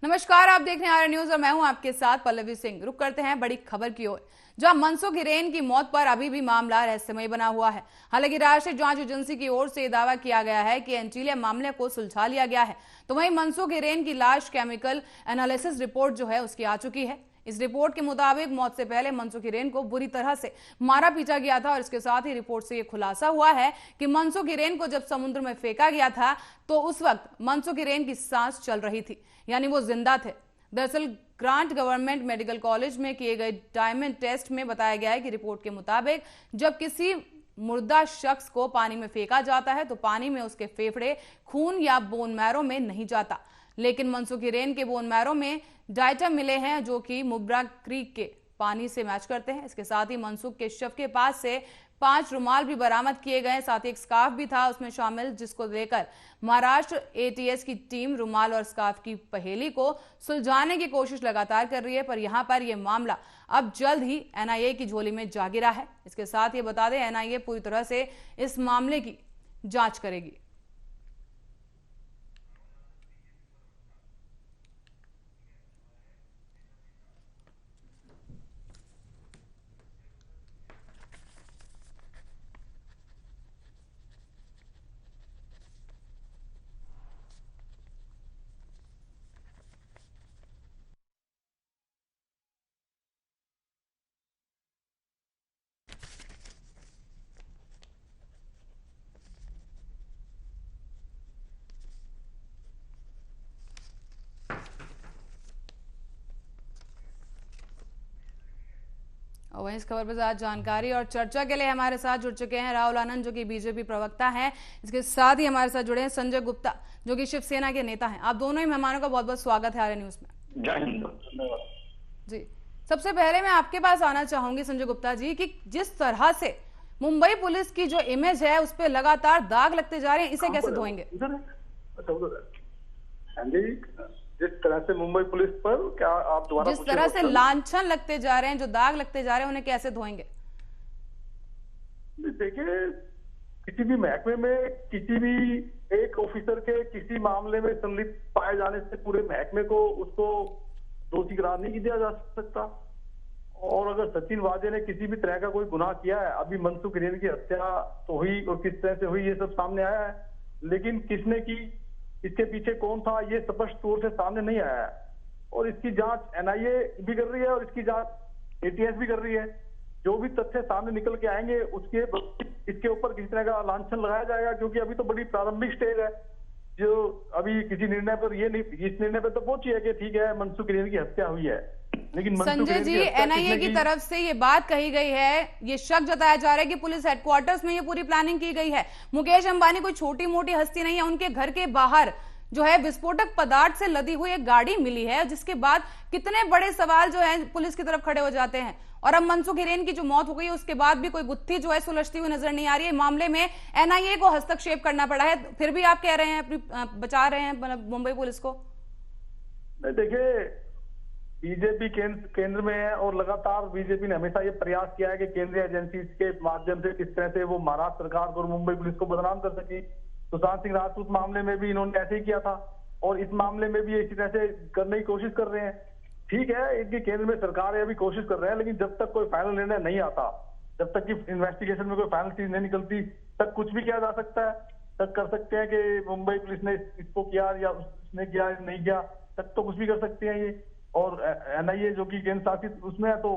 नमस्कार, आप देख रहे हैं आर्य न्यूज और मैं हूं आपके साथ पल्लवी सिंह। रुक करते हैं बड़ी खबर की ओर, जहां मनसुख हिरेन की मौत पर अभी भी मामला रहस्यमय बना हुआ है। हालांकि राष्ट्रीय जांच एजेंसी की ओर से यह दावा किया गया है कि एंटीलिया मामले को सुलझा लिया गया है, तो वहीं मनसुख हिरेन की लाश केमिकल एनालिसिस रिपोर्ट जो है उसकी आ चुकी है। इस रिपोर्ट के मुताबिक मौत से पहले मनसुख हिरेन को बुरी तरह से मारा पीटा गया था और इसके साथ ही रिपोर्ट से यह खुलासा हुआ है कि मनसुख हिरेन को जब समुद्र में फेंका गया था तो उस वक्त मनसुख हिरेन की सांस चल रही थी, यानी वो जिंदा थे। दरअसल ग्रांट गवर्नमेंट मेडिकल कॉलेज में किए गए डायमंड टेस्ट में बताया गया है कि रिपोर्ट के मुताबिक जब किसी मुर्दा शख्स को पानी में फेंका जाता है तो पानी में उसके फेफड़े, खून या बोन मैरो में नहीं जाता, लेकिन मनसुख हिरेन के बोन मैरो में डाइटम मिले हैं जो कि मुब्रा क्रीक के पानी से मैच करते हैं। इसके साथ ही मनसुख के शव के पास से 5 रुमाल भी बरामद किए गए, साथ ही एक स्कार्फ भी था उसमें शामिल, जिसको लेकर महाराष्ट्र एटीएस की टीम रुमाल और स्कार्फ की पहेली को सुलझाने की कोशिश लगातार कर रही है। पर यहां पर यह मामला अब जल्द ही एनआईए की झोली में जा गिरा है। इसके साथ ये बता दें, एनआईए पूरी तरह से इस मामले की जांच करेगी। और वहीं इस खबर पर ज्यादा जानकारी और चर्चा के लिए हमारे साथ जुड़ चुके हैं राहुल आनंद, जो कि बीजेपी प्रवक्ता हैं। इसके साथ ही हमारे साथ जुड़े हैं संजय गुप्ता, जो कि शिवसेना के नेता हैं। आप दोनों ही मेहमानों का बहुत बहुत स्वागत है आर्य न्यूज में। जय हिंद। जी, सबसे पहले मैं आपके पास आना चाहूंगी संजय गुप्ता जी, कि जिस तरह से मुंबई पुलिस की जो इमेज है उस पर लगातार दाग लगते जा रहे हैं, इसे कैसे धोएंगे? जिस तरह से मुंबई पुलिस पर, क्या आप दोबारा जिस तरह से लांछन लगते जा रहे हैं, जो दाग लगते जा रहे हैं, उन्हें कैसे धोएंगे? देखिए, किसी भी महकमे में किसी भी एक ऑफिसर के किसी मामले में संलिप्त पाए जाने से पूरे महकमे को उसको दोषी करार नहीं दिया जा सकता। और अगर सचिन वाजे ने किसी भी तरह का कोई गुनाह किया है, अभी मनसुख हिरेन की हत्या तो हुई और किस तरह से हुई ये सब सामने आया है, लेकिन किसने की, इसके पीछे कौन था, ये स्पष्ट तौर से सामने नहीं आया है। और इसकी जांच एनआईए भी कर रही है और इसकी जांच एटीएस भी कर रही है। जो भी तथ्य सामने निकल के आएंगे उसके इसके ऊपर किसी तरह का लांछन लगाया जाएगा, क्योंकि अभी तो बड़ी प्रारंभिक स्टेज है। जो अभी किसी निर्णय पर ये नहीं, इस निर्णय पर तो पहुंची है कि ठीक है मनसुख हिरेन की हत्या हुई है, लेकिन संजय जी, एनआईए की तरफ से ये बात कही गई है, ये शक जताया जा रहा है कि पुलिस हेडक्वार्टर्स में ये पूरी प्लानिंग की गई है। मुकेश अंबानी कोई छोटी मोटी हस्ती नहीं है, उनके घर के बाहर जो है विस्फोटक पदार्थ से लदी हुई एक गाड़ी मिली है, जिसके बाद कितने बड़े सवाल जो है पुलिस की तरफ खड़े हो जाते हैं। और अब मनसुख हिरेन की जो मौत हो गई उसके बाद भी कोई गुत्थी जो है सुलझती हुई नजर नहीं आ रही है। मामले में एनआईए को हस्तक्षेप करना पड़ा है, फिर भी आप कह रहे हैं अपनी बचा रहे हैं मुंबई पुलिस को। देखिए, बीजेपी केंद्र में है और लगातार बीजेपी ने हमेशा ये प्रयास किया है कि केंद्रीय एजेंसी के माध्यम से किस तरह से वो महाराष्ट्र सरकार को और मुंबई पुलिस को बदनाम कर सके। सुशांत सिंह राजपूत मामले में भी इन्होंने ऐसे ही किया था और इस मामले में भी इसी तरह से करने की कोशिश कर रहे हैं। ठीक है, इनकी केंद्र में सरकार है, अभी कोशिश कर रहे हैं, लेकिन जब तक कोई फाइनल निर्णय नहीं आता, जब तक कि इन्वेस्टिगेशन में कोई फाइनल चीज नहीं निकलती, तक कुछ भी किया जा सकता है। तक कर सकते हैं कि मुंबई पुलिस ने इसको किया या उसने किया नहीं किया, तक तो कुछ भी कर सकते हैं ये। और एनआईए जो कि केंद्र शासित उसमें है, तो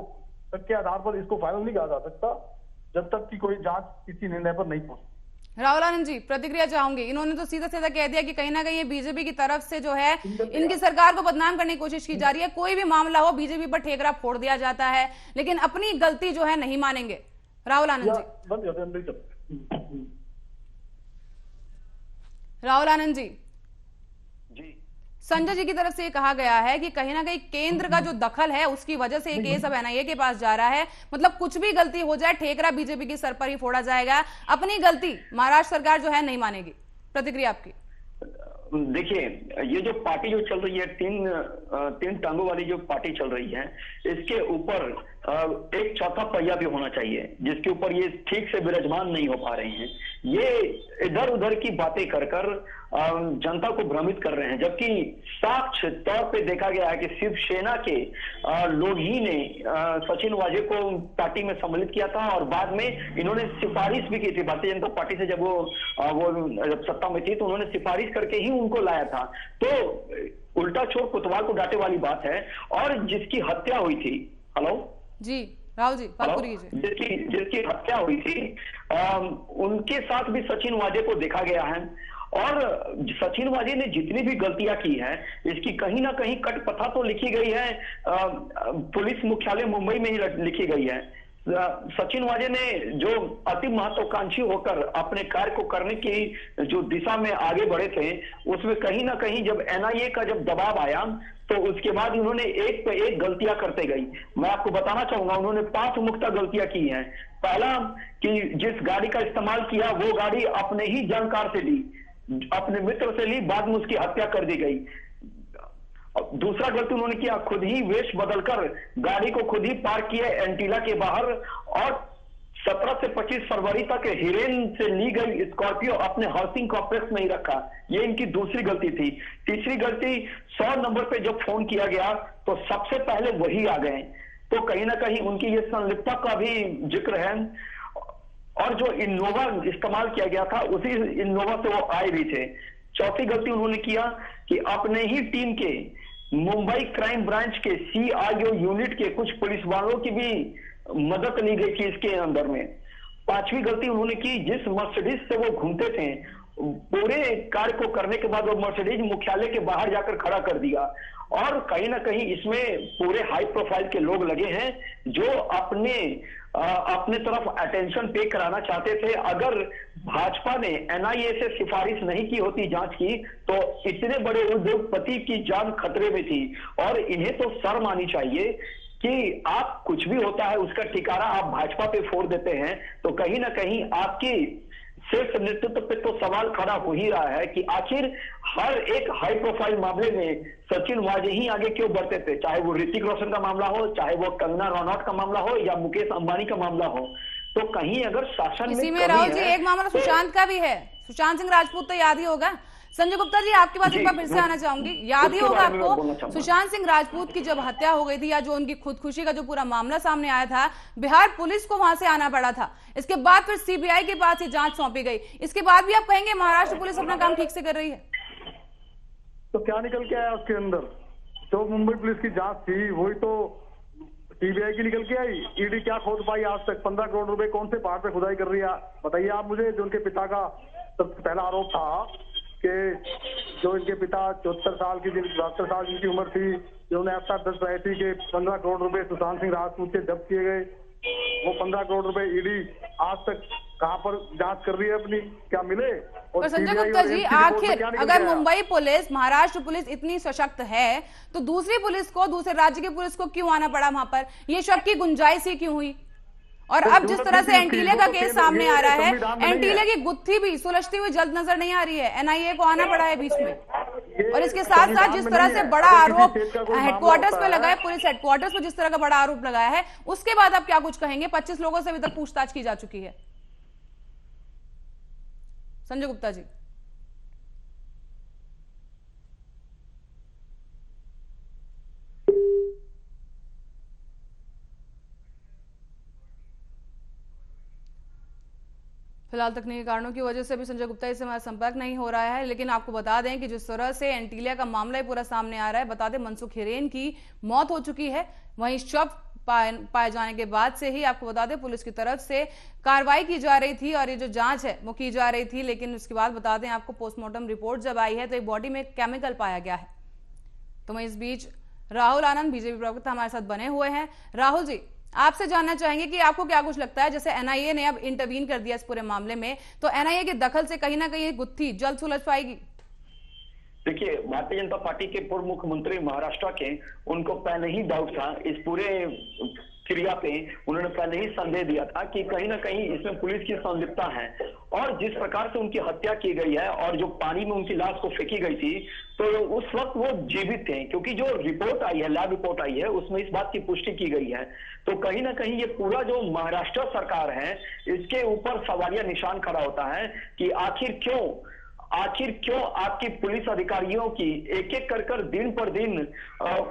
तक के आधार पर इसको फाइनल नहीं कहा जा सकता जब तक कि कोई जांच किसी निर्णय पर नहीं पहुंचती। राहुल आनंद जी, प्रतिक्रिया चाहूंगी। इन्होंने तो सीधा सीधा कह दिया कि कहीं ना कहीं ये बीजेपी की तरफ से जो है इनकी सरकार को बदनाम करने की कोशिश की जा रही है। कोई भी मामला हो बीजेपी पर ठेकरा फोड़ दिया जाता है, लेकिन अपनी गलती जो है नहीं मानेंगे। राहुल आनंद जी, राहुल आनंद जी, संजय जी की तरफ से ये कहा गया है कि कहीं ना कहीं केंद्र का जो दखल है उसकी वजह से ये केस अब एनआईए के पास जा रहा है। मतलब कुछ भी गलती हो जाए ठेकरा बीजेपी के सर पर ही फोड़ा जाएगा, अपनी गलती महाराष्ट्र सरकार जो है नहीं मानेगी। प्रतिक्रिया आपकी। देखिए, ये जो पार्टी जो चल रही है, तीन टांगों वाली जो पार्टी चल रही है, इसके ऊपर एक चौथा पहिया भी होना चाहिए जिसके ऊपर ये ठीक से विराजमान नहीं हो पा रहे हैं। ये इधर उधर की बातें कर कर जनता को भ्रमित कर रहे हैं, जबकि साक्ष्य तौर पे देखा गया है कि शिवसेना के लोग ही ने सचिन वाजे को पार्टी में सम्मिलित किया था और बाद में इन्होंने सिफारिश भी की थी। भारतीय जनता पार्टी से जब वो जब सत्ता में थी तो उन्होंने सिफारिश करके ही उनको लाया था। तो उल्टा चोर कोतवाल को डांटे वाली बात है। और जिसकी हत्या हुई थी, हेलो जी राहुल जी बात पूरी कीजिए। जिसकी हत्या हुई थी उनके साथ भी सचिन वाजे को देखा गया है। और सचिन वाजे ने जितनी भी गलतियां की हैं इसकी कहीं ना कहीं कटकथा तो लिखी गई है पुलिस मुख्यालय मुंबई में ही लिखी गई है। सचिन वाजे ने जो अति महत्वाकांक्षी होकर अपने कार्य को करने की जो दिशा में आगे बढ़े थे, उसमें कहीं ना कहीं जब एनआईए का जब दबाव आया तो उसके बाद उन्होंने एक पे एक गलतियां करते गई। मैं आपको बताना चाहूंगा उन्होंने 5 मुख्य गलतियां की हैं। पहला कि जिस गाड़ी का इस्तेमाल किया वो गाड़ी अपने ही जानकार से ली, अपने मित्र से ली, बाद में उसकी हत्या कर दी गई। दूसरा गलती उन्होंने किया, खुद ही वेश बदलकर गाड़ी को खुद ही पार्क किया एंटीला के बाहर और 17 से 25 फरवरी तक हिरेन से ली गई स्कॉर्पियो अपने हाउसिंग कॉम्प्लेक्स में ही रखा। ये इनकी दूसरी गलती थी। तीसरी गलती 100 नंबर पे जब फोन किया गया तो सबसे पहले वही आ गए। तो कहीं ना कहीं उनकी ये संलिप्तता का भी जिक्र है। और जो इनोवा इस्तेमाल किया गया था उसी इनोवा से वो आए भी थे। चौथी गलती उन्होंने किया कि अपने ही टीम के मुंबई क्राइम ब्रांच के CIO यूनिट के कुछ पुलिस वालों की भी मदद ली गई थी इसके अंदर में। पांचवी गलती उन्होंने की, जिस मर्सिडीज से वो घूमते थे पूरे कार्य को करने के बाद वो मर्सिडीज मुख्यालय के बाहर जाकर खड़ा कर दिया। और कहीं ना कहीं इसमें पूरे हाई प्रोफाइल के लोग लगे हैं जो अपने तरफ अटेंशन पे कराना चाहते थे। अगर भाजपा ने एनआईए से सिफारिश नहीं की होती जांच की तो इतने बड़े उद्योगपति की जान खतरे में थी। और इन्हें तो शर्म आनी चाहिए कि आप कुछ भी होता है उसका ठिकाना आप भाजपा पे फोड़ देते हैं। तो कहीं ना कहीं आपकी शीर्ष नेतृत्व पे तो सवाल खड़ा हो ही रहा है कि आखिर हर एक हाई प्रोफाइल मामले में सचिन वाजे ही आगे क्यों बढ़ते थे, चाहे वो ऋतिक रोशन का मामला हो, चाहे वो कंगना रनौत का मामला हो या मुकेश अंबानी का मामला हो। तो कहीं अगर शासन इसी में राहुल जी एक मामला सुशांत का भी है। सुशांत सिंह राजपूत तो याद ही होगा। संजय गुप्ता जी आपके पास एक बार फिर से आना चाहूंगी। याद ही होगा आपको सुशांत सिंह राजपूत की जब हत्या हो गई थी या जो उनकी खुदकुशी का जो पूरा मामला सामने आया था, बिहार पुलिस को वहां से आना पड़ा था। इसके बाद फिर सीबीआई के पास ये जांच सौंपी गई। इसके बाद भी आप कहेंगे महाराष्ट्र पुलिस अपना काम ठीक से कर रही है? तो क्या निकल के आया उसके अंदर? तो मुंबई पुलिस की जांच थी वही तो सीबीआई की निकल के आई। ईडी क्या खोद पाई आज तक? 15 करोड़ रुपए कौन से पहाड़ पे खुदाई कर रही है बताइए आप मुझे। जो उनके पिता का सबसे पहला आरोप था कि जो इनके पिता 74 साल की 72 साल की उम्र थी, जिन्होंने एफआईआर दर्ज कराई थी कि 15 करोड़ रुपए सुशांत सिंह राजपूत से जब्त किए गए। वो 15 करोड़ रुपए ईडी आज तक कहां पर जांच कर रही है अपनी? क्या मिले? और संजय गुप्ता जी आखिर अगर मुंबई पुलिस महाराष्ट्र पुलिस इतनी सशक्त है तो दूसरी पुलिस को, दूसरे राज्य की पुलिस को क्यों आना पड़ा वहां पर? ये शक की गुंजाइश ही क्यों हुई? और अब जिस तरह से एंटीले का केस सामने आ रहा है, एंटीले की गुत्थी भी सुलझती हुई जल्द नजर नहीं आ रही है। एनआईए को आना पड़ा है बीच में। और इसके साथ साथ जिस तरह से बड़ा आरोप हेडक्वार्टर्स पे लगा है, पुलिस हेडक्वार्टर्स पे जिस तरह का बड़ा आरोप लगाया है, उसके बाद आप क्या कुछ कहेंगे? 25 लोगों से अभी तक पूछताछ की जा चुकी है। संजय गुप्ता जी फिलहाल तकनीकी कारणों की वजह से भी संजय गुप्ता से हमारा संपर्क नहीं हो रहा है। लेकिन आपको बता दें कि जिस तरह से एंटीलिया का मामला ही पूरा सामने आ रहा है, बता दें मनसुख हिरेन की मौत हो चुकी है। वहीं शव पाए जाने के बाद से ही आपको बता दें पुलिस की तरफ से कार्रवाई की जा रही थी और ये जो जांच है वो की जा रही थी। लेकिन उसके बाद बता दें आपको पोस्टमार्टम रिपोर्ट जब आई है तो एक बॉडी में केमिकल पाया गया है। तो वहीं इस बीच राहुल आनंद बीजेपी प्रवक्ता हमारे साथ बने हुए हैं। राहुल जी आपसे जानना चाहेंगे कि आपको क्या कुछ लगता है, जैसे एनआईए ने अब इंटरवीन कर दिया इस पूरे मामले में, तो एनआईए के दखल से कहीं ना कहीं गुत्थी जल्द सुलझ पाएगी? देखिए, भारतीय जनता पार्टी के पूर्व मुख्यमंत्री महाराष्ट्र के, उनको पहले ही डाउट था इस पूरे क्रिया पे उन्होंने पहले ही संदेह दिया था कि कहीं ना कहीं इसमें पुलिस की संलिप्तता है। और जिस प्रकार से उनकी हत्या की गई है और जो पानी में उनकी लाश को फेंकी गई थी, तो उस वक्त वो जीवित थे, क्योंकि जो रिपोर्ट आई है, लैब रिपोर्ट आई है, उसमें इस बात की पुष्टि की गई है। तो कहीं ना कहीं ये पूरा जो महाराष्ट्र सरकार है, इसके ऊपर सवालिया निशान खड़ा होता है कि आखिर क्यों आपकी पुलिस अधिकारियों की एक एक कर दिन पर दिन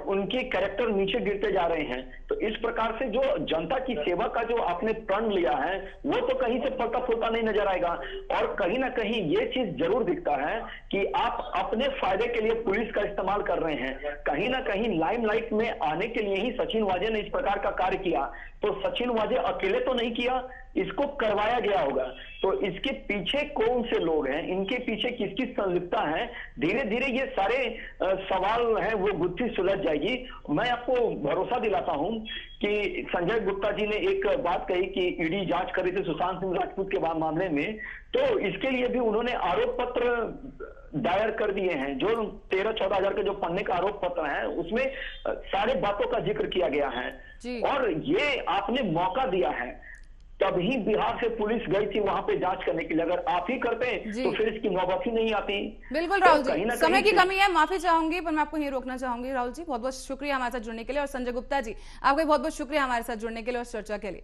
उनकी कैरेक्टर नीचे गिरते जा रहे हैं। तो इस प्रकार से जो जनता की सेवा का जो आपने प्रण लिया है, वो तो कहीं से फलता फूलता नहीं नजर आएगा। और कहीं ना कहीं ये चीज जरूर दिखता है कि आप अपने फायदे के लिए पुलिस का इस्तेमाल कर रहे हैं। कहीं ना कहीं लाइमलाइट में आने के लिए ही सचिन वाजे ने इस प्रकार का कार्य किया। तो सचिन वाजे अकेले तो नहीं किया, इसको करवाया गया होगा। तो इसके पीछे कौन से लोग हैं, इनके पीछे किसकी संलिप्तता है, धीरे धीरे ये सारे सवाल हैं वो गुत्थी सुलझ जाएगी। मैं आपको भरोसा दिलाता हूं कि संजय गुप्ता जी ने एक बात कही कि ईडी जांच कर रही थी सुशांत सिंह राजपूत के मामले में, तो इसके लिए भी उन्होंने आरोप पत्र दायर कर दिए हैं। जो 13-14 हजार के जो पन्ने का आरोप पत्र है, उसमें सारे बातों का जिक्र किया गया है। और ये आपने मौका दिया है, तभी बिहार से पुलिस गई थी वहां पे जांच करने के लिए। अगर आप ही करते तो फिर इसकी नौबत ही नहीं आती। बिल्कुल राहुल जी, समय की कमी है, माफी चाहूंगी, पर मैं आपको यहीं रोकना चाहूंगी। राहुल जी, बहुत बहुत शुक्रिया हमारे साथ जुड़ने के लिए, और संजय गुप्ता जी, आपका बहुत बहुत शुक्रिया हमारे साथ जुड़ने के लिए और चर्चा के लिए।